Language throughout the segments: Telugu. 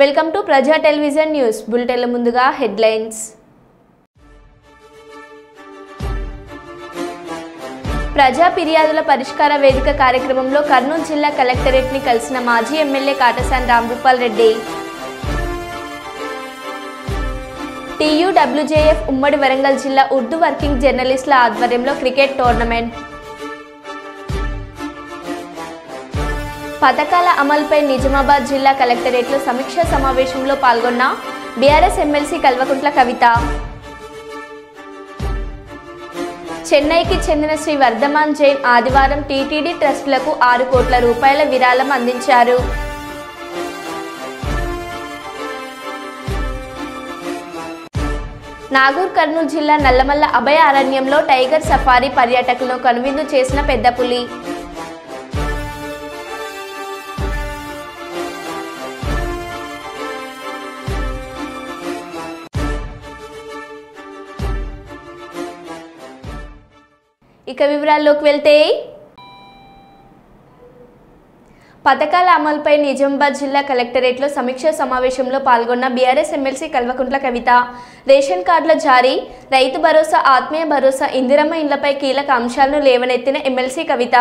వెల్కమ్ టు ప్రజా టెలివిజన్ న్యూస్ బులెటిన్ల ముందుగా హెడ్లైన్స్. ప్రజా ఫిర్యాదుల పరిష్కార వేదిక కార్యక్రమంలో కర్నూలు జిల్లా కలెక్టరేట్ ని కలిసిన మాజీ ఎమ్మెల్యే కాటసాని రాంభూపాల్ రెడ్డి. TUWJF ఉమ్మడి వరంగల్ జిల్లా ఉర్దూ వర్కింగ్ జర్నలిస్టుల ఆధ్వర్యంలో క్రికెట్ టోర్నమెంట్. పథకాల అమలుపై నిజామాబాద్ జిల్లా కలెక్టరేట్లో సమీక్షా సమావేశంలో పాల్గొన్న బీఆర్ఎస్ ఎమ్మెల్సీ కల్వకుంట్ల కవిత. చెన్నైకి చెందిన శ్రీ వర్ధమాన్ జైన్ ఆదివారం టీటీడీ ట్రస్టులకు 6 కోట్ల రూపాయల విరాళం అందించారు. నాగూర్ కర్నూలు జిల్లా నల్లమల్ల అభయ అరణ్యంలో టైగర్ సఫారీ పర్యాటకులను కనువిందు చేసిన పెద్ద పులి. ఇక వివరాల్లోకి వెళ్తే, పథకాల అమలుపై నిజామాబాద్ జిల్లా కలెక్టరేట్లో సమీక్షా సమావేశంలో పాల్గొన్న BRS MLC Kalvakuntla Kavitha ration కార్డుల జారీ, రైతు భరోసా, ఆత్మీయ భరోసా, ఇందిరమ్మ ఇండ్లపై కీలక అంశాలను లేవనెత్తిన ఎమ్మెల్సీ కవిత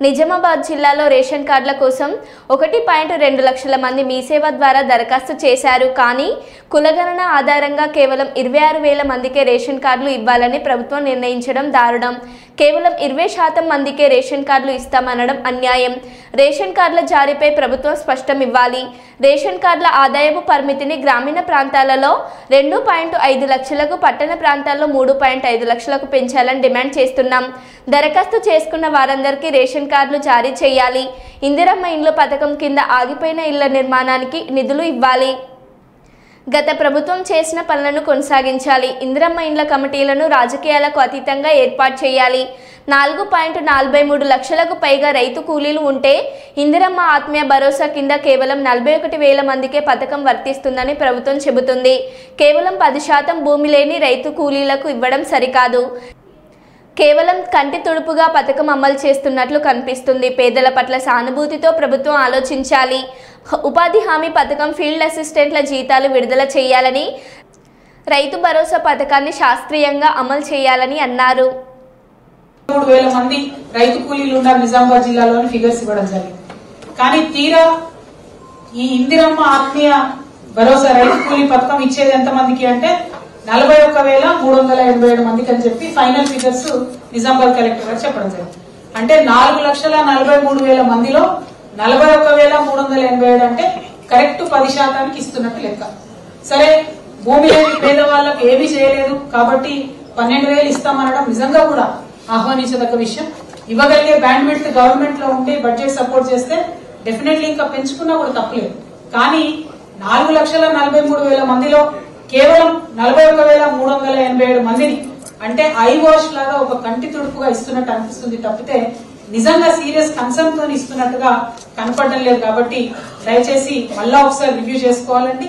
నిజామాబాద్ జిల్లాలో రేషన్ కార్డుల కోసం 1.2 లక్షల మంది మీ సేవ ద్వారా దరఖాస్తు చేశారు. కానీ కులగణన ఆధారంగా కేవలం 26,000 మందికే రేషన్ కార్డులు ఇవ్వాలని ప్రభుత్వం నిర్ణయించడం దారుణం. కేవలం 20% మందికే రేషన్ కార్డులు ఇస్తామనడం అన్యాయం. రేషన్ కార్డుల జారీపై ప్రభుత్వం స్పష్టం ఇవ్వాలి. రేషన్ కార్డుల ఆదాయపు పరిమితిని గ్రామీణ ప్రాంతాలలో 2.5 లక్షలకు, పట్టణ ప్రాంతాల్లో 3.5 లక్షలకు పెంచాలని డిమాండ్ చేస్తున్నాం. దరఖాస్తు చేసుకున్న వారందరికీ రేషన్ కార్డులు జారీ చేయాలి. ఇందిరమ్మ ఇండ్ల పథకం కింద ఆగిపోయిన ఇళ్ల నిర్మాణానికి నిధులు ఇవ్వాలి. గత ప్రభుత్వం చేసిన పనులను కొనసాగించాలి. ఇందిరమ్మ ఇండ్ల కమిటీలను రాజకీయాలకు అతీతంగా ఏర్పాటు చేయాలి. 4.43 లక్షలకు పైగా రైతు కూలీలు ఉంటే ఇందిరమ్మ ఆత్మీయ భరోసా కింద కేవలం 41,000 మందికే పథకం వర్తిస్తుందని ప్రభుత్వం చెబుతుంది. కేవలం 10% భూమి లేని రైతు కూలీలకు ఇవ్వడం సరికాదు. కేవలం కంటి తుడుపుగా పథకం అమలు చేస్తున్నట్లు కనిపిస్తుంది. పేదల పట్ల సానుభూతితో ప్రభుత్వం ఆలోచించాలి. ఉపాధి హామీ పథకం, ఫీల్డ్ అసిస్టెంట్ల జీతాలు విడుదల చేయాలని, రైతు భరోసా పథకాన్ని శాస్త్రీయంగా అమలు చేయాలని అన్నారు. 3,000 మంది రైతు కూలీలు ఉన్నారు నిజామాబాద్ జిల్లాలోని ఫిగర్స్ ఇవ్వడం జరిగింది. కానీ తీరా ఈ ఇందిరమ్మ ఆత్మీయ భరోసా రైతు కూలీ పథకం ఇచ్చేది ఎంత మందికి అంటే 41,387 మందికి అని చెప్పి ఫైనల్ ఫిగర్స్ నిజామాబాద్ కలెక్టర్ గారు చెప్పడం జరిగింది. అంటే 4,43,000 మందిలో 41,387 అంటే కరెక్ట్ 10% ఇస్తున్నట్టు లెక్క. సరే, భూమి లేని పేదవాళ్లకు ఏమీ చేయలేదు కాబట్టి 12,000 ఇస్తామనడం నిజంగా కూడా ఆహ్వానించదగ్గ విషయం. ఇవ్వగలిగే బ్యాండ్ విడ్త్ గవర్నమెంట్ లో ఉంటే బడ్జెట్ సపోర్ట్ చేస్తే డెఫినెట్లీ ఇంకా పెంచుకున్నా కూడా తప్పలేదు. కానీ 4,43,000 మందిలో కేవలం 41,387 మందిని అంటే ఐ వాష్ లాగా ఒక కంటి తుడుపుగా ఇస్తున్నట్టు అనిపిస్తుంది తప్పితే నిజంగా సీరియస్ కన్సర్న్ తో ఇస్తున్నట్టుగా కనపడడం లేదు. కాబట్టి దయచేసి మళ్ళా ఒకసారి రివ్యూ చేసుకోవాలండి.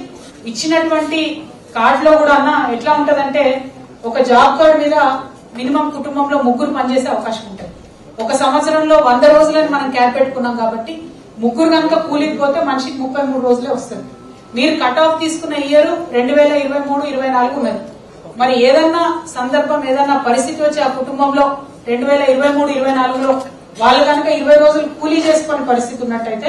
ఇచ్చినటువంటి కార్డులో కూడా అన్న ఎట్లా ఉంటదంటే, ఒక జాబ్ కార్డు మీద మినిమం కుటుంబంలో 3 పనిచేసే అవకాశం ఉంటుంది. ఒక సంవత్సరంలో 100 రోజులని మనం క్యాప్ పెట్టుకున్నాం కాబట్టి 3 కనుక కూలికి పోతే మనిషికి 33 రోజులే వస్తుంది. మీరు కట్ ఆఫ్ తీసుకున్న ఇయర్ 2023-24 ఉన్నది. మరి ఏదన్నా సందర్భం, ఏదన్నా పరిస్థితి వచ్చి ఆ కుటుంబంలో 2023-24లో వాళ్ళు కనుక 20 రోజులు కూలీ చేసుకునే పరిస్థితి ఉన్నట్టయితే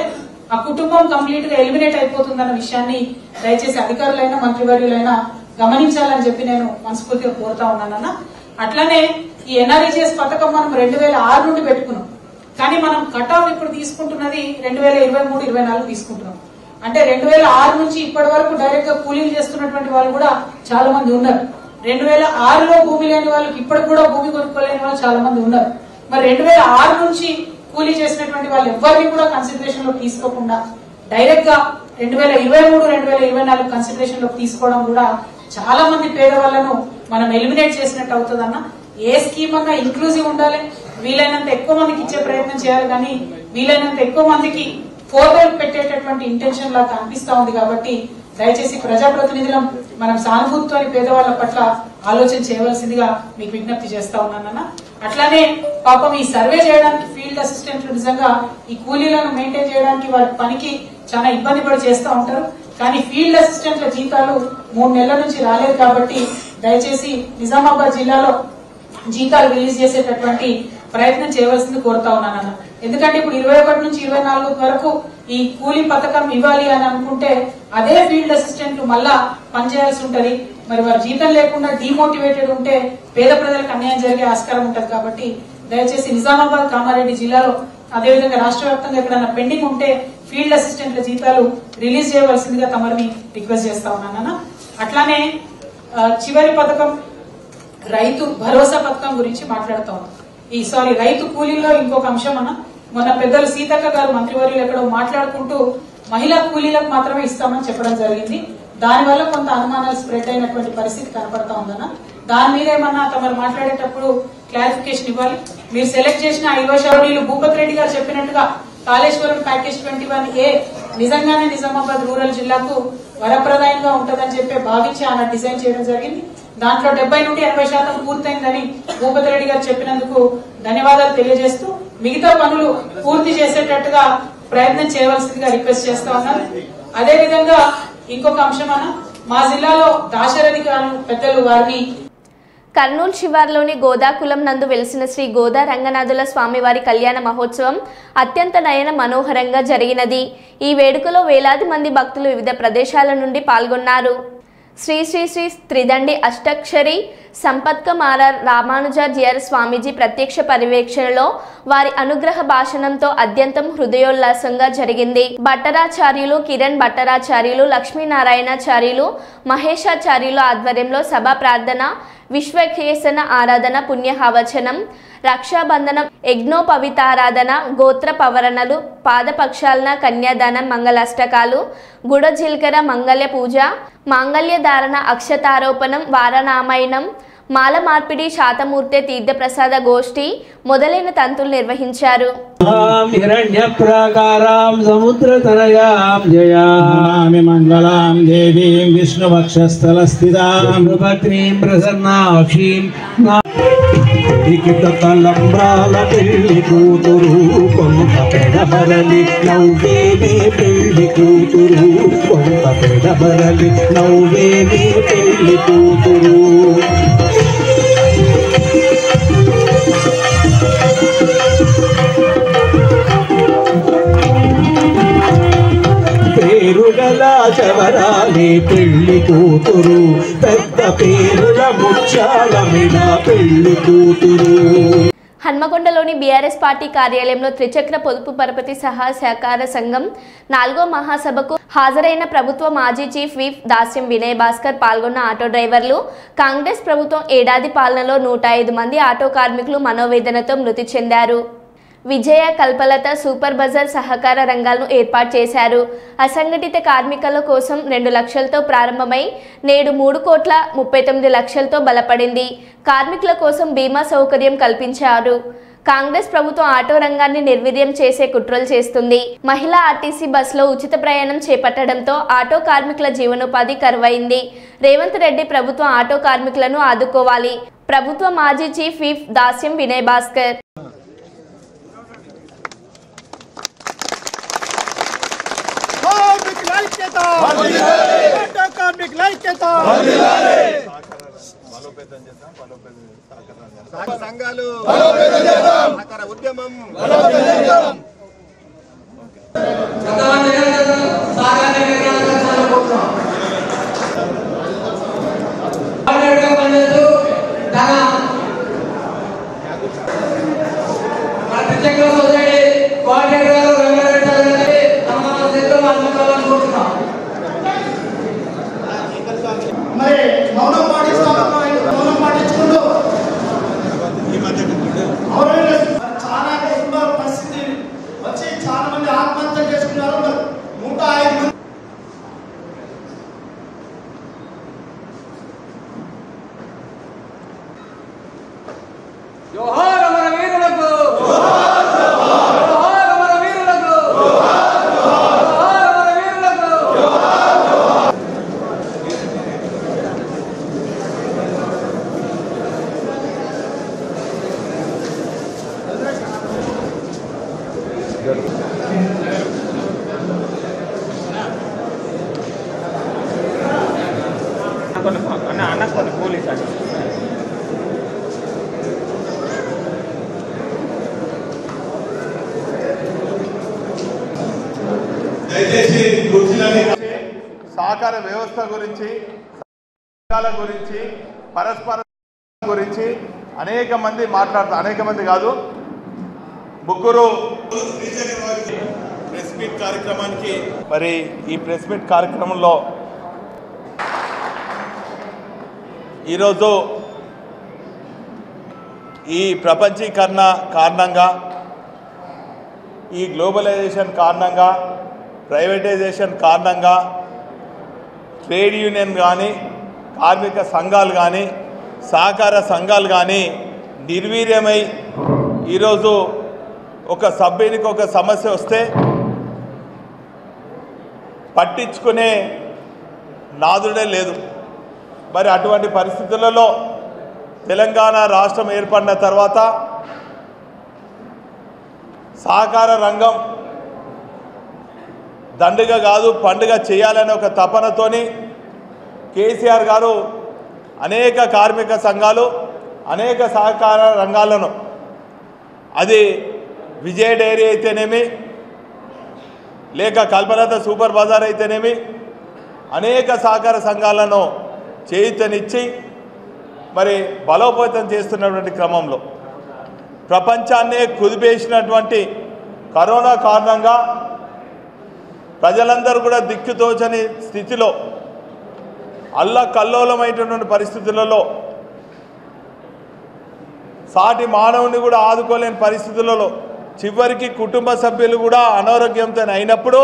ఆ కుటుంబం కంప్లీట్ గా ఎలిమినేట్ అయిపోతుందన్న విషయాన్ని దయచేసి అధికారులైనా మంత్రివర్యులైనా గమనించాలని చెప్పి నేను మనస్ఫూర్తిగా కోరుతా ఉన్నానన్న. అట్లానే ఈ ఎన్ఆర్ఈజీఎస్ పథకం మనం 2006 నుండి పెట్టుకున్నాం. కానీ మనం కట్ ఆఫ్ ఇప్పుడు తీసుకుంటున్నది 2023-24 తీసుకుంటున్నాం. అంటే 2006 నుంచి ఇప్పటి వరకు డైరెక్ట్ గా కూలీలు చేస్తున్నటువంటి వాళ్ళు కూడా చాలా మంది ఉన్నారు. 2006లో భూమి లేని వాళ్ళకి ఇప్పటికి కూడా భూమి కొనుక్కోలేని వాళ్ళు చాలా మంది ఉన్నారు. మరి 2006 నుంచి కూలీ చేసినటువంటి వాళ్ళు ఎవరిని కూడా కన్సిడరేషన్ లో తీసుకోకుండా డైరెక్ట్ గా 2023-2024 కన్సిడరేషన్ లో తీసుకోవడం కూడా చాలా మంది పేదవాళ్లను మనం ఎలిమినేట్ చేసినట్టు అవుతుందన్న. ఏ స్కీమ్ అన్నా ఇంక్లూజివ్ ఉండాలి. వీలైనంత ఎక్కువ మందికి ఇచ్చే ప్రయత్నం చేయాలి. కానీ వీలైనంత ఎక్కువ మందికి ఫోర్వేల్ పెట్టేటటువంటి ఇంటెన్షన్ లాగా అనిపిస్తా ఉంది. కాబట్టి దయచేసి ప్రజాప్రతినిధులం మనం సానుభూతితో పేదవాళ్ల పట్ల ఆలోచన చేయవలసిందిగా మీకు విజ్ఞప్తి చేస్తా ఉన్నానన్న. అట్లానే పాపం ఈ సర్వే చేయడానికి ఫీల్డ్ అసిస్టెంట్లు నిజంగా ఈ కూలీలను మెయింటైన్ చేయడానికి వారి పనికి చాలా ఇబ్బంది పడి చేస్తూ ఉంటారు. కానీ ఫీల్డ్ అసిస్టెంట్ల జీతాలు 3 నెలల నుంచి రాలేదు. కాబట్టి దయచేసి నిజామాబాద్ జిల్లాలో జీతాలు రిలీజ్ చేసేటటువంటి ప్రయత్నం చేయవలసింది కోరుతా ఉన్నానన్న. ఎందుకంటే ఇప్పుడు 21 నుంచి 24 వరకు ఈ కూలీ పథకం ఇవ్వాలి అని అనుకుంటే అదే ఫీల్డ్ అసిస్టెంట్లు మళ్ళా పనిచేయాల్సి ఉంటది. మరి వారి జీతం లేకుండా డిమోటివేటెడ్ ఉంటే పేద ప్రజలకు అన్యాయం జరిగే ఆస్కారం ఉంటది. కాబట్టి దయచేసి నిజామాబాద్, కామారెడ్డి జిల్లాలో అదేవిధంగా రాష్ట్ర వ్యాప్తంగా ఎక్కడన్నా పెండింగ్ ఉంటే ఫీల్డ్ అసిస్టెంట్ల జీతాలు రిలీజ్ చేయవలసిందిగా తమరిని రిక్వెస్ట్ చేస్తా ఉన్నానన్న. అట్లానే చివరి పథకం రైతు భరోసా పథకం గురించి మాట్లాడుతా ఉన్నాం. రైతు కూలీలో ఇంకొక అంశం అన్న, మొన్న పెద్దలు సీతక్క గారు మంత్రివర్యులు ఎక్కడో మాట్లాడుకుంటూ మహిళా కూలీలకు మాత్రమే ఇస్తామని చెప్పడం జరిగింది. దానివల్ల కొంత అనుమానాలు స్ప్రెడ్ అయినటువంటి పరిస్థితి కనపడతా ఉందన్న. దాని మీద ఏమన్నా తమరు మాట్లాడేటప్పుడు క్లారిఫికేషన్ ఇవ్వాలి. మీరు సెలెక్ట్ చేసిన 20 షాడీలు భూపత్ రెడ్డి గారు చెప్పినట్టుగా కాళేశ్వరం ప్యాకేజ్ 21A నిజంగానే నిజామాబాద్ రూరల్ జిల్లాకు వరప్రదాయంగా ఉంటుందని చెప్పి భావించి ఆయన డిజైన్ చేయడం జరిగింది. దాంట్లో 70 నుండి 80% పూర్తయిందని భూపత్ రెడ్డి గారు చెప్పినందుకు ధన్యవాదాలు తెలియజేస్తూ మిగతా పనులు పూర్తి చేసేటట్టుగా ప్రయత్నం చేయవలసిందిగా రిక్వెస్ట్ చేస్తా ఉన్నారు. అదేవిధంగా ఇంకొక అంశం అన్న, మా జిల్లాలో దాశరథి గారు పెద్దలు వారిని కర్నూలు శివార్లోని గోదాకులం నందు వెలిసిన శ్రీ గోదా రంగనాథుల స్వామివారి కళ్యాణ మహోత్సవం అత్యంత నయన మనోహరంగా జరిగినది. ఈ వేడుకలో వేలాది మంది భక్తులు వివిధ ప్రదేశాల నుండి పాల్గొన్నారు. శ్రీ శ్రీ శ్రీ త్రిదండి అష్టాక్షరి సంపత్కమార రామానుజాచార్య స్వామీజీ ప్రత్యక్ష పర్యవేక్షణలో వారి అనుగ్రహ భాషణంతో అత్యంతం హృదయోల్లాసంగా జరిగింది. భట్టరాచార్యులు, కిరణ్ భట్టరాచార్యులు, లక్ష్మీనారాయణాచార్యులు, మహేశాచార్యులు ఆధ్వర్యంలో సభా ప్రార్థన, విశ్వకేశన ఆరాధన, పుణ్యహవచనం, రక్షాబంధనం, యజ్ఞోపవితారాధన, గోత్ర పవరణలు, పాదపక్షాలన, కన్యాదానం, మంగళాష్టకాలు, గుడజిల్కర మంగళ్య పూజ, మాంగళ్యధారణ, అక్షతారోపణం, వారనామాయణం, మాల మార్పిడి, శాతమూర్తి తీర్థప్రసాద గోష్ఠి మొదలైన తంతులు నిర్వహించారు. హిరణ్యప్రాకారాం సముద్రతనయాం జయామి మంగళాం దేవీం విష్ణువక్షస్థలస్థితాం భద్రీం ప్రసన్నాక్షీం తలంబ్రాల పెళ్లి కూతురు కొంత పెడబరలి నవ్వేనే పెళ్లి కూతురు కొంత పెడబరలి నవ్వేనే పెళ్లి కూతురు పేరుగల చవరాలి పెళ్లి కూతురు పెద్ద పేరుల ముచ్చాలమిన పెళ్లి కూతురు. హన్మకొండలోని బీఆర్ఎస్ పార్టీ కార్యాలయంలో త్రిచక్ర పొదుపు పరపతి సహకార సంఘం 4వ మహాసభకు హాజరైన ప్రభుత్వ మాజీ చీఫ్ విప్ దాస్యం వినయ్ భాస్కర్ పాల్గొన్న ఆటో డ్రైవర్లు కాంగ్రెస్ ప్రభుత్వం ఏడాది పాలనలో 105 మంది ఆటో కార్మికులు మనోవేదనతో మృతి చెందారు. విజయ, కల్పలత సూపర్ బజార్ సహకార రంగాలను ఏర్పాటు చేశారు. అసంఘటిత కార్మికుల కోసం 2 లక్షలతో ప్రారంభమై నేడు 3,39 లక్షలతో బలపడింది. కార్మికుల కోసం బీమా సౌకర్యం కల్పించారు. కాంగ్రెస్ ప్రభుత్వం ఆటో రంగాన్ని నిర్వీర్యం చేసే కుట్రలు చేస్తుంది. మహిళా ఆర్టీసీ బస్సులో ఉచిత ప్రయాణం చేపట్టడంతో ఆటో కార్మికుల జీవనోపాధి కరువైంది. రేవంత్ రెడ్డి ప్రభుత్వం ఆటో కార్మికులను ఆదుకోవాలి. ప్రభుత్వ మాజీ చీఫ్ విప్ దాస్యం వినయ్ భాస్కర్. సంఘాలు ఉద్యమం మరి మౌనం పాటించుకుంటూ చాలా కుటుంబాల పరిస్థితి వచ్చి చాలా మంది ఆత్మహత్య చేసుకున్నారు. 105 మంది జోహార్ అమర వీరులకు దయచేసి కుర్చీలని సహకార వ్యవస్థ గురించి గురించి పరస్పర గురించి అనేక మంది మాట్లాడతారు. అనేక మంది కాదు, ముగ్గురు ప్రెస్ మీట్ కార్యక్రమానికి మరి ఈ ప్రెస్ మీట్ కార్యక్రమంలో ఈరోజు ఈ ప్రపంచీకరణ కారణంగా, ఈ గ్లోబలైజేషన్ కారణంగా, ప్రైవేటైజేషన్ కారణంగా ట్రేడ్ యూనియన్ కానీ, కార్మిక సంఘాలు కానీ, సహకార సంఘాలు కానీ నిర్వీర్యమై ఈరోజు ఒక సభ్యునికి ఒక సమస్య వస్తే పట్టించుకునే నాదుడే లేదు. మరి అటువంటి పరిస్థితులలో తెలంగాణ రాష్ట్రం ఏర్పడిన తర్వాత సహకార రంగం దండుగ కాదు పండుగ చేయాలనే ఒక తపనతోని కేసీఆర్ గారు అనేక కార్మిక సంఘాలు, అనేక సహకార రంగాలను, అది విజయ డైరీ అయితేనేమి, లేక కల్పలత సూపర్ బజార్ అయితేనేమి, అనేక సహకార సంఘాలను చేయూతనిచ్చి మరి బలోపేతం చేస్తున్నటువంటి క్రమంలో ప్రపంచాన్నే కుదిపేసినటువంటి కరోనా కారణంగా ప్రజలందరూ కూడా దిక్కుతోచని స్థితిలో, అల్లకల్లోలమైనటువంటి పరిస్థితులలో, సాటి మానవుని కూడా ఆదుకోలేని పరిస్థితులలో, చివరికి కుటుంబ సభ్యులు కూడా అనారోగ్యంతో అయినప్పుడు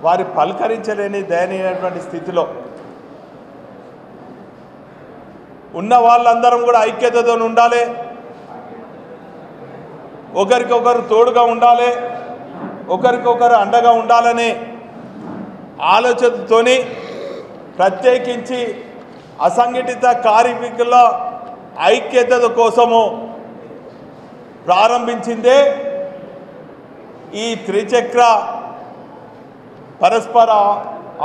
వారి పలకరించలేని దయనీయమైనటువంటి స్థితిలో ఉన్న వాళ్ళందరం కూడా ఐక్యతతో ఉండాలి, ఒకరికొకరు తోడుగా ఉండాలి, ఒకరికొకరు అండగా ఉండాలనే ఆలోచనతోని ప్రత్యేకించి అసంఘటిత కార్మికుల ఐక్యత కోసము ప్రారంభించిందే ఈ త్రిచక్ర పరస్పర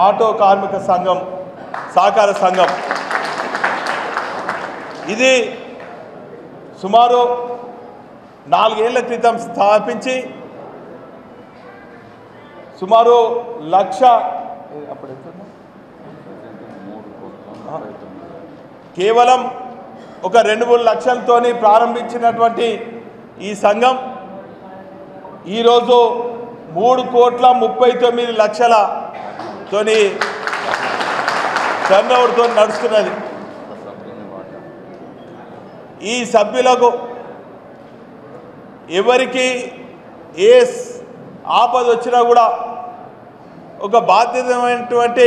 ఆటో కార్మిక సంఘం, సహకార సంఘం. ఇది సుమారు 4 ఏళ్ల క్రితం స్థాపించి సుమారు 1,00,000 కేవలం ఒక 2-3 లక్షలతోని ప్రారంభించినటువంటి ఈ సంఘం ఈరోజు 3,39,00,000తోని టర్నోవర్తో నడుస్తున్నది. ఈ సభ్యులకు ఎవరికి ఏ ఆపద వచ్చినా కూడా ఒక బాధ్యతమైనటువంటి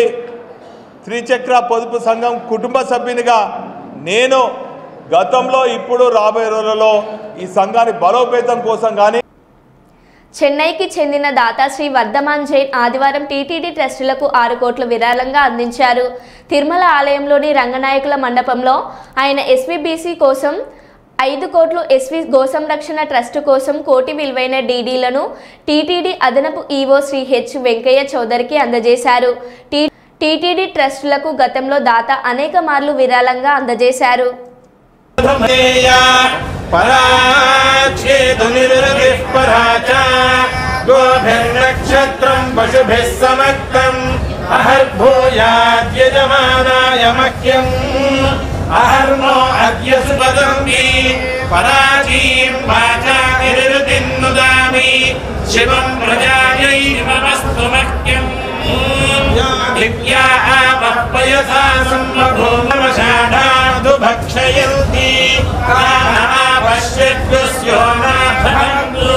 త్రిచక్ర పొదుపు సంఘం కుటుంబ సభ్యునిగా నేను గతంలో, ఇప్పుడు, రాబోయే రోజులలో ఈ సంఘాన్ని బలోపేతం కోసం కానీ. చెన్నైకి చెందిన దాతా శ్రీ వర్ధమాన్ జైన్ ఆదివారం టీటీడీ ట్రస్టులకు 6 కోట్ల విరాళంగా అందించారు. తిరుమల ఆలయంలోని రంగనాయకుల మండపంలో ఆయన ఎస్వీబీసీ కోసం 5 కోట్లు, ఎస్వి గోసంరక్షణ ట్రస్టు కోసం 1 కోటి విలువైన డీడీలను టీటీడీ అదనపు ఈవో శ్రీ హెచ్ వెంకయ్య చౌదరికి అందజేశారు. టీటీడీ ట్రస్టులకు గతంలో దాత అనేక మార్లు విరాళంగా అందజేశారు. गोभिर्नक्षत्रं पशुभिः समक्तं अहर्भूयाद्यजमानाय मह्यम् अहर्नो अद्य सुपदम्बि पराचीं वाचानिरुतिं नुदामि शिवं प्रजायै नमस्तु मह्यम् दिव्या आपः पयसा सम्भूमषाढादु भक्षयन्ति पश्यद्गुस्यो नाथमन्तु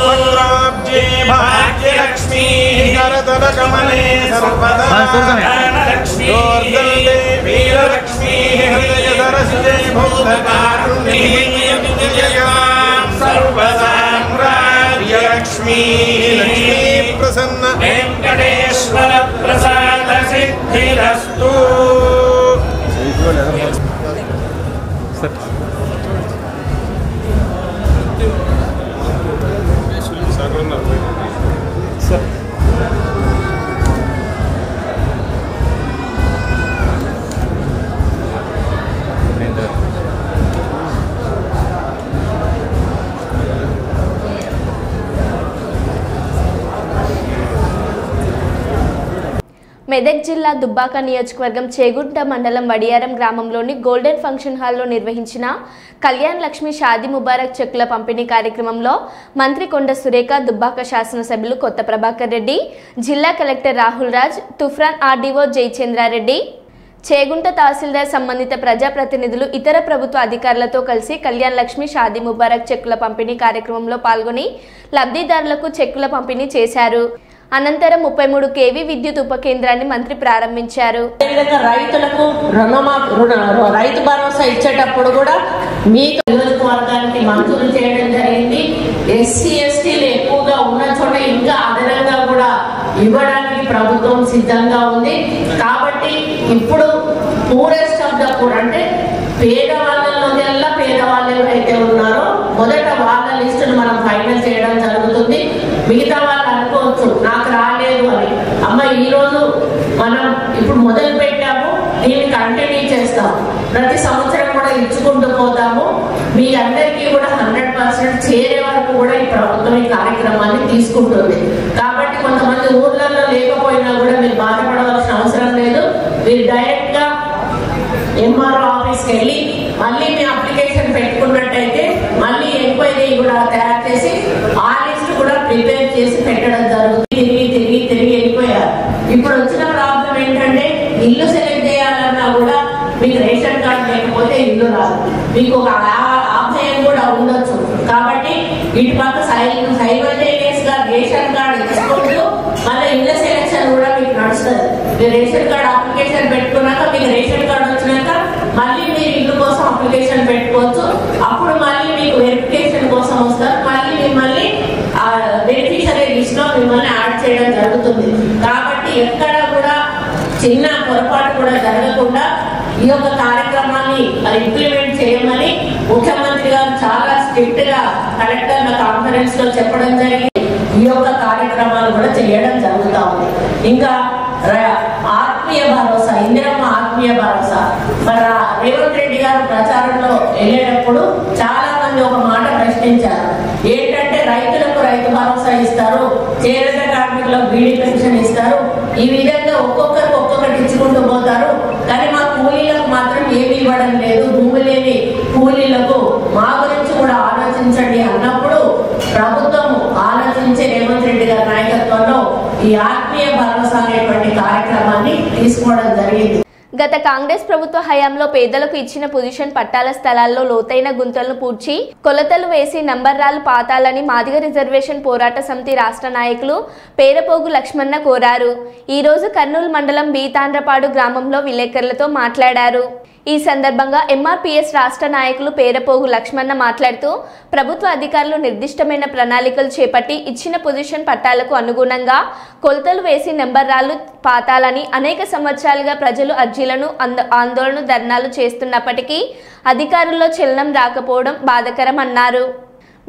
भाग्यलक्ष्मी करतलकमले सर्वदा लक्ष्मी वीरलक्ष्मी हृदयधरसिते भूतकारुण्ये सर्वसाम्राज्यलक्ष्मी प्रसन्न वेङ्कटेश्वर प्रसाद सिद्धिरस्तु. మెదక్ జిల్లా దుబ్బాక నియోజకవర్గం చేగుంట మండలం వడియారం గ్రామంలోని గోల్డెన్ ఫంక్షన్ హాల్లో నిర్వహించిన కళ్యాణ్ లక్ష్మి షాదీ ముబారక్ చెక్కుల పంపిణీ కార్యక్రమంలో మంత్రి కొండ సురేఖ, దుబ్బాక శాసనసభ్యులు కొత్త ప్రభాకర్ రెడ్డి, జిల్లా కలెక్టర్ రాహుల్ రాజ్, తుఫ్రాన్ ఆర్డీఓ జయచంద్రారెడ్డి, చేగుంట తహసీల్దార్, సంబంధిత ప్రజాప్రతినిధులు, ఇతర ప్రభుత్వ అధికారులతో కలిసి కళ్యాణ్ లక్ష్మి షాదీ ముబారక్ చెక్కుల పంపిణీ కార్యక్రమంలో పాల్గొని లబ్ధిదారులకు చెక్కుల పంపిణీ చేశారు. అనంతరం 33 kV విద్యుత్ ఉప కేంద్రాన్ని మంత్రి ప్రారంభించారు. రైతులకు రైతు భరోసా ఇచ్చేటప్పుడు కూడా మీకు నియోజకవర్గానికి మంజూరు చేయడం జరిగింది. ఎస్సీ ఎస్టీలు ఎక్కువగా ఉన్న చోట ఇంకా అదనంగా కూడా ఇవ్వడానికి ప్రభుత్వం సిద్ధంగా ఉంది. కాబట్టి ఇప్పుడు పూరెస్ట్ ఆఫ్ ద పూర్ అంటే పేదవాళ్ళలోకెల్లా పేదవాళ్ళు ఎవరైతే ఉన్నారో మొదట వాళ్ళ లిస్టును మనం ఫైనల్ చేయడం జరుగుతుంది. మిగతా వాళ్ళు అనుకోవచ్చు నాకు రాలేదు అని. అమ్మ ఈరోజు మనం ఇప్పుడు మొదలు పెట్టాము, దీన్ని కంటిన్యూ చేస్తాము, ప్రతి సంవత్సరం కూడా ఇచ్చుకుంటూ పోతాము. మీ అందరికీ కూడా 100% చేరే వరకు కూడా ఈ ప్రభుత్వం ఈ కార్యక్రమాన్ని తీసుకుంటుంది. కాబట్టి కొంతమంది ఊర్లలో లేకపోయినా కూడా మీరు బాధపడవలసిన అవసరం లేదు. మీరు డైరెక్ట్ గా ఎంఆర్ఓ ఆఫీస్కి వెళ్ళి మళ్ళీ మీ అప్లికేషన్ పెట్టుకున్నట్టయితే మళ్ళీ ఎంక్వైరీ కూడా తయారు చేసి ఆ లిస్ట్ కూడా ప్రిపేర్ చేసి పెట్టడం జరుగుతుంది. తిరిగి వెళ్ళిపోయారు. ఇప్పుడు వచ్చిన ప్రాబ్లం ఏంటంటే ఇల్లు సెలెక్ట్ చేయాలన్నా కూడా మీకు రేషన్ కార్డు లేకపోతే ఇల్లు రాదు. మీకు ఒక ఆభయం కూడా ఉండొచ్చు. కాబట్టి ఇటు పక్క సైమల్టేనియస్ గా రేషన్ కార్డు ఇచ్చుకుంటూ మళ్ళీ ఇళ్ళ సెలెక్షన్ కూడా మీకు నడుస్తుంది. మీరు రేషన్ కార్డు అప్లికేషన్ పెట్టుకున్నాక మీకు రేషన్ కార్డు వచ్చినాక మళ్ళీ మీరు ఇల్లు కోసం అప్లికేషన్ పెట్టుకోవచ్చు. అప్పుడు మళ్ళీ మీకు వెరిఫికేషన్ కోసం వస్తారు. మళ్ళీ మిమ్మల్ని బెనిఫిషియరీ లిస్ట్ లో మిమ్మల్ని యాడ్ చేయడం జరుగుతుంది. కాబట్టి ఎక్కడ కూడా చిన్న పొరపాటు కూడా జరగకుండా ఈ యొక్క కార్యక్రమాన్ని ఇంప్లిమెంట్ చేయమని ముఖ్యమంత్రి గారు చాలా స్ట్రిక్ట్ గా కలెక్టర్ల కాన్ఫరెన్స్ లో చెప్పడం జరిగింది. ఈ యొక్క కార్యక్రమాలు కూడా చేయడం జరుగుతూ ఉంది. ఇంకా ఆత్మీయ భరోసా, ఇందిరమ్మ ఆత్మీయ భరోసా, మన రేవంత్ రెడ్డి గారు ప్రచారంలో వెళ్ళేటప్పుడు చాలా మంది ఒక మాట ప్రశ్నించారు. ఏంటంటే రైతులకు రైతు భరోసా ఇస్తారు, చేనేత కార్మికులకు బీడీ పెన్షన్ ఇస్తారు, ఈ విధంగా ఒక్కొక్కరికి ఒక్కొక్కటి ఇచ్చుకుంటూ పోతారు, కానీ మా కూలీలకు మాత్రం ఏమి ఇవ్వడం లేదు, భూమి లేని కూలీలకు మా గురించి కూడా ఆలోచించండి అన్నప్పుడు ప్రభుత్వం ఆలోచించే రేవంత్ రెడ్డి గారి నాయకత్వంలో ఈ ఆత్మీయ భరోసా అనేటువంటి కార్యక్రమాన్ని తీసుకోవడం జరిగింది. గత కాంగ్రెస్ ప్రభుత్వ హయాంలో పేదలకు ఇచ్చిన పొజిషన్ పట్టాల స్థలాల్లో లోతైన గుంతలను పూడ్చి కొలతలు వేసి నంబర్రాలు పాతాలని మాదిగ రిజర్వేషన్ పోరాట సమితి రాష్ట్ర నాయకులు పేరపోగు లక్ష్మణ కోరారు. ఈ రోజు కర్నూలు మండలం బీతాండ్రపాడు గ్రామంలో విలేకరులతో మాట్లాడారు. ఈ సందర్భంగా ఎంఆర్పీఎస్ రాష్ట్ర నాయకులు పేరపోగు లక్ష్మణ మాట్లాడుతూ ప్రభుత్వ అధికారులు నిర్దిష్టమైన ప్రణాళికలు చేపట్టి ఇచ్చిన పొజిషన్ పట్టాలకు అనుగుణంగా కొలతలు వేసి నెంబర్రాలు పాతాలని అనేక సంవత్సరాలుగా ప్రజలు అర్జీలను ఆందోళన ధర్నాలు చేస్తున్నప్పటికీ అధికారుల్లో చలనం రాకపోవడం బాధాకరం అన్నారు.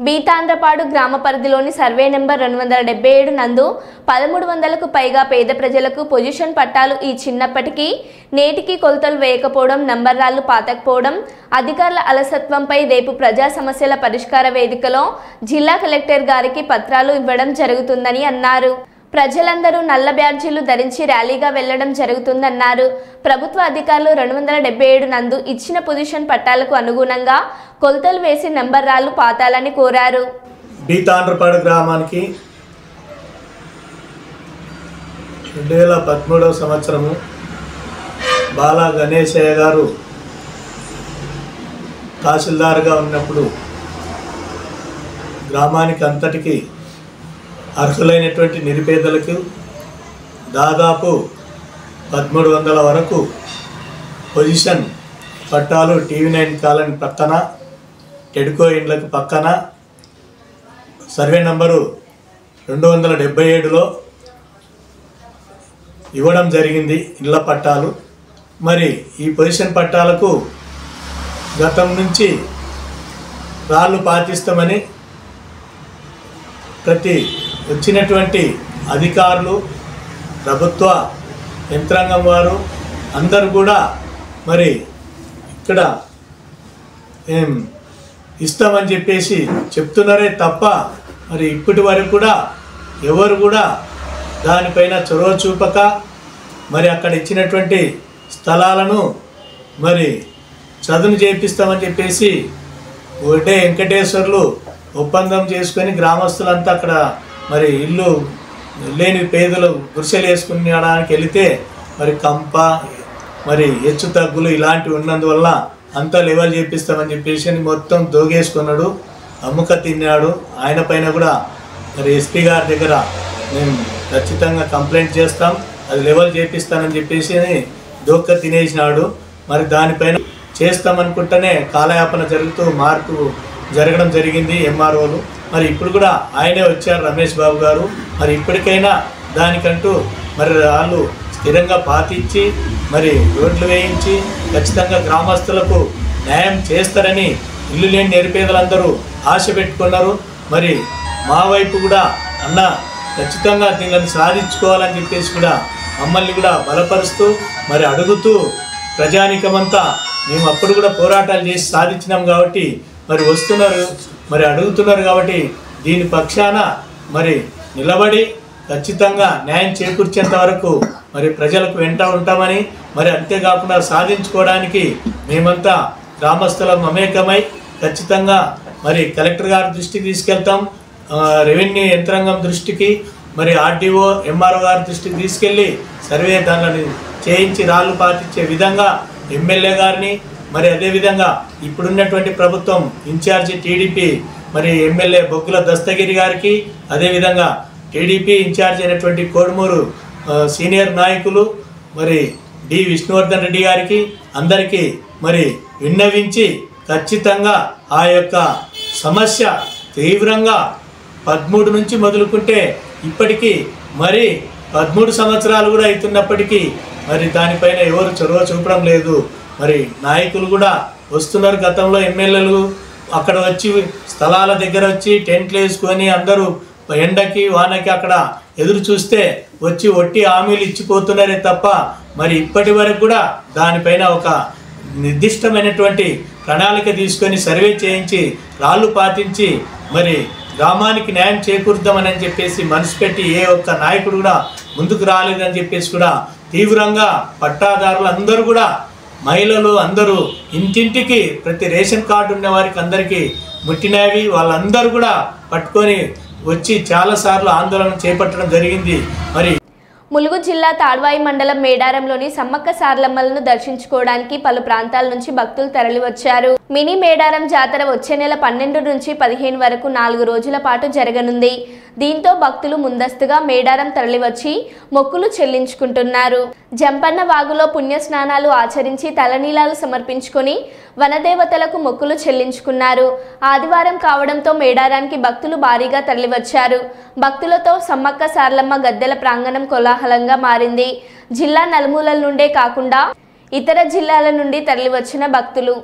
బీతాండ్రపాడు గ్రామ పరిధిలోని సర్వే నెంబర్ 277 నందు 1300కు పైగా పేద ప్రజలకు పొజిషన్ పట్టాలు ఇచ్చినప్పటికీ నేటికి కొలతలు వేయకపోవడం, నంబర్రాలు పాతకపోవడం, అధికారుల అలసత్వంపై రేపు ప్రజా సమస్యల పరిష్కార వేదికలో జిల్లా కలెక్టర్ గారికి పత్రాలు ఇవ్వడం జరుగుతుందని అన్నారు. ప్రజలందరూ నల్ల బ్యాడ్జీలు ధరించి ర్యాలీగా వెళ్లడం జరుగుతుందన్నారు. ప్రభుత్వ అధికారులు 277 నందు ఇచ్చిన పొజిషన్ పట్టాలకు అనుగుణంగా కొలతలు వేసి నంబర్రాలు పాతాలని కోరారు. బీతాండ్రపాడు గ్రామానికి 2013వ సంవత్సరము బాలా గణేశయ్య గారు తహసీల్దార్గా ఉన్నప్పుడు గ్రామానికి అంతటికి అర్హులైనటువంటి నిరుపేదలకు దాదాపు 1300 వరకు పొజిషన్ పట్టాలు TV9 కాలనీ పక్కన, టెడ్కో ఇండ్లకు పక్కన సర్వే నంబరు 277లో ఇవ్వడం జరిగింది ఇళ్ల పట్టాలు. మరి ఈ పొజిషన్ పట్టాలకు గతం నుంచి రాళ్ళు పాటిస్తామని ప్రతి వచ్చినటువంటి అధికారులు, ప్రభుత్వ యంత్రాంగం వారు అందరూ కూడా మరి ఇక్కడ ఇస్తామని చెప్పేసి చెప్తున్నారే తప్ప మరి ఇప్పటి వరకు కూడా ఎవరు కూడా దానిపైన చొరవ చూపక మరి అక్కడ ఇచ్చినటువంటి స్థలాలను మరి చదును చేపిస్తామని చెప్పేసి ఒకటే వెంకటేశ్వర్లు ఒప్పందం చేసుకొని గ్రామస్తులంతా అక్కడ మరి ఇల్లు లేని పేదలు గుడిసెలు వేసుకునేడానికి వెళితే మరి కంప మరి హెచ్చు తగ్గులు ఇలాంటివి ఉన్నందువల్ల అంతా లెవెల్ చేపిస్తామని చెప్పేసి మొత్తం దోగేసుకున్నాడు, అమ్ముక తిన్నాడు. ఆయన పైన కూడా మరి ఎస్పీ గారి దగ్గర మేము ఖచ్చితంగా కంప్లైంట్ చేస్తాం, అది లెవెల్ చేపిస్తానని చెప్పేసి దోక్క తినేసినాడు. మరి దానిపైన చేస్తామనుకుంటేనే కాలయాపన జరుగుతూ మార్పు జరగడం జరిగింది ఎంఆర్ఓలు. మరి ఇప్పుడు కూడా ఆయనే వచ్చారు రమేష్ బాబు గారు. మరి ఇప్పటికైనా దానికంటూ మరి వాళ్ళు స్థిరంగా పాటించి మరి రోడ్లు వేయించి ఖచ్చితంగా గ్రామస్తులకు న్యాయం చేస్తారని ఇల్లు లేని నిరుపేదలందరూ ఆశ పెట్టుకున్నారు. మరి మా వైపు కూడా అన్న ఖచ్చితంగా దీనిని సాధించుకోవాలని చెప్పేసి కూడా మమ్మల్ని కూడా బలపరుస్తూ మరి అడుగుతూ ప్రజానికమంతా మేము అప్పుడు కూడా పోరాటాలు చేసి సాధించినాం కాబట్టి మరి వస్తున్నారు, మరి అడుగుతున్నారు కాబట్టి దీని పక్షాన మరి నిలబడి ఖచ్చితంగా న్యాయం చేకూర్చేంత వరకు మరి ప్రజలకు వెంట ఉంటామని, మరి అంతేకాకుండా సాధించుకోవడానికి మేమంతా గ్రామస్తుల మమేకమై ఖచ్చితంగా మరి కలెక్టర్ గారి దృష్టికి తీసుకెళ్తాం, రెవెన్యూ యంత్రాంగం దృష్టికి, మరి ఆర్డీఓ ఎంఆర్ఓ గారి దృష్టికి తీసుకెళ్ళి సర్వే దానిని చేయించి రాళ్ళు పాటించే విధంగా ఎమ్మెల్యే గారిని, మరి అదేవిధంగా ఇప్పుడున్నటువంటి ప్రభుత్వం ఇన్ఛార్జి టీడీపీ మరి ఎమ్మెల్యే బొగ్గుల దస్తగిరి గారికి, అదేవిధంగా టీడీపీ ఇన్ఛార్జ్ అయినటువంటి కోడుమూరు సీనియర్ నాయకులు మరి డి విష్ణువర్ధన్ రెడ్డి గారికి అందరికీ మరి విన్నవించి ఖచ్చితంగా ఆ యొక్క సమస్య తీవ్రంగా 13 నుంచి మొదలుకుంటే ఇప్పటికీ మరి 13 సంవత్సరాలు కూడా అవుతున్నప్పటికీ మరి దానిపైన ఎవరు చొరవ చూపడం లేదు. మరి నాయకులు కూడా వస్తున్నారు, గతంలో ఎమ్మెల్యేలు అక్కడ వచ్చి స్థలాల దగ్గర వచ్చి టెంట్లు వేసుకొని అందరూ ఎండకి వానకి అక్కడ ఎదురు చూస్తే వచ్చి ఒట్టి హామీలు ఇచ్చిపోతున్నారే తప్ప మరి ఇప్పటి వరకు కూడా దానిపైన ఒక నిర్దిష్టమైనటువంటి ప్రణాళిక తీసుకొని సర్వే చేయించి రాళ్ళు పాటించి మరి గ్రామానికి న్యాయం చేకూర్దామని చెప్పేసి మనసు పెట్టి ఏ ఒక్క నాయకుడు కూడా ముందుకు రాలేదని చెప్పేసి కూడా తీవ్రంగా పట్టాదారులు అందరూ కూడా మహిళలు అందరూ ఇంటింటికి ప్రతి రేషన్ కార్డు ఉన్న వారికి అందరికీ ముట్టినవి వాళ్ళందరూ కూడా పట్టుకొని వచ్చి చాలాసార్లు ఆందోళన చేపట్టడం జరిగింది. మరి ములుగు జిల్లా తాడ్వాయి మండలం మేడారంలోని సమ్మక్క సారలమ్మలను దర్శించుకోవడానికి పలు ప్రాంతాల నుంచి భక్తులు తరలివచ్చారు. మినీ మేడారం జాతర వచ్చే నెల 12 నుంచి 15 వరకు 4 రోజుల పాటు జరగనుంది. దీంతో భక్తులు ముందస్తుగా మేడారం తరలివచ్చి మొక్కులు చెల్లించుకుంటున్నారు. జంపన్న వాగులో పుణ్యస్నానాలు ఆచరించి తలనీలాలు సమర్పించుకొని వనదేవతలకు మొక్కులు చెల్లించుకున్నారు. ఆదివారం కావడంతో మేడారానికి భక్తులు భారీగా తరలివచ్చారు. భక్తులతో సమ్మక్క సారలమ్మ గద్దెల ప్రాంగణం కోలాహలంగా మారింది. జిల్లా నలుమూలల నుండే కాకుండా ఇతర జిల్లాల నుండి తరలివచ్చిన భక్తులు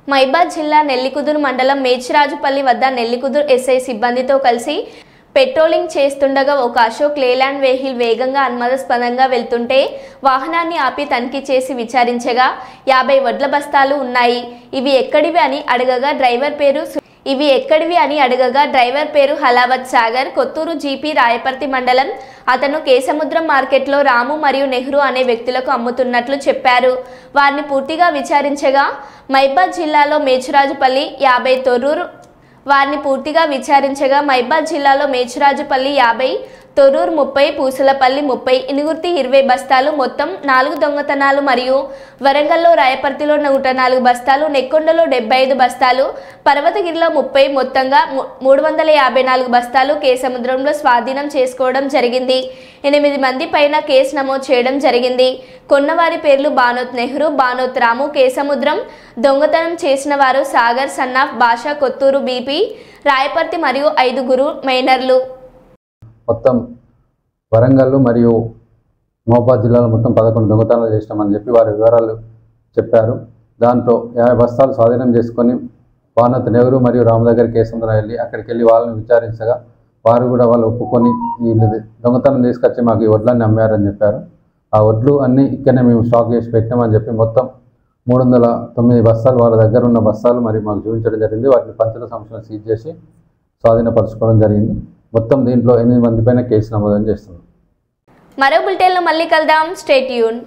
మైబాద్ జిల్లా నెల్లికుదురు మండలం మేచిరాజుపల్లి వద్ద నెల్లికుదురు ఎస్ఐ సిబ్బందితో కలిసి పెట్రోలింగ్ చేస్తుండగా ఒక అశోక్ లేలాండ్ వెహికల్ వేగంగా అనుమానాస్పదంగా వెళ్తుంటే వాహనాన్ని ఆపి తనిఖీ చేసి విచారించగా 50 వడ్ల బస్తాలు ఉన్నాయి. ఇవి ఎక్కడివి అని అడగగా డ్రైవర్ పేరు ఇవి ఎక్కడివి అని అడగగా డ్రైవర్ పేరు హలావత్ సాగర్, కొత్తూరు జీపీ రాయపర్తి మండలం. అతను కేసముద్రం మార్కెట్లో రాము మరియు నెహ్రూ అనే వ్యక్తులకు అమ్ముతున్నట్లు చెప్పారు. వారిని పూర్తిగా విచారించగా మైబాద్ జిల్లాలో మేచురాజుపల్లి 50 తొర్రూరు 50, తొర్రూరు 30, పూసలపల్లి 30, ఇనుగుర్తి 20 బస్తాలు, మొత్తం 4 దొంగతనాలు మరియు వరంగల్లో రాయపర్తిలో 104 బస్తాలు, నెక్కొండలో 75 బస్తాలు, పర్వతగిరిలో 30, మొత్తంగా 354 బస్తాలు కేసముద్రంలో స్వాధీనం చేసుకోవడం జరిగింది. 8 మంది పైన కేసు నమోదు చేయడం జరిగింది. కొన్నవారి పేర్లు బానోత్ నెహ్రూ, బానోత్ రాము. కేసముద్రం దొంగతనం చేసిన వారు సాగర్, సన్నాఫ్, బాషా, కొత్తూరు బీపీ, రాయపర్తి మరియు 5 మైనర్లు. మొత్తం వరంగల్ మరియు మహబూబాద్ జిల్లాలో మొత్తం 11 దొంగతనాలు చేసినామని చెప్పి వారి వివరాలు చెప్పారు. దాంట్లో 50 బస్తాలు స్వాధీనం చేసుకొని బానోత్ నెహ్రూ మరియు రాము దగ్గర కేసముద్రం వెళ్ళి అక్కడికి వెళ్ళి వాళ్ళని విచారించగా వారు కూడా వాళ్ళు ఒప్పుకొని వీళ్ళు దొంగతనం తీసుకొచ్చి మాకు ఈ వడ్లన్నీ అమ్మారని చెప్పారు. ఆ వడ్లు అన్నీ ఇక్కడనే మేము స్టాక్ చేసి పెట్టామని చెప్పి మొత్తం 309 బస్తాలు వాళ్ళ దగ్గర ఉన్న బస్తాలు మరి మాకు చూపించడం జరిగింది. వాటిని పంచుల సంస్థను సీజ్ చేసి స్వాధీనపరచుకోవడం జరిగింది. మొత్తం దీంట్లో 8 మంది పైన కేసు నమోదు చేస్తున్నాం. మరో బులెటిన్లో మళ్ళీ కలుద్దాం. Stay tune.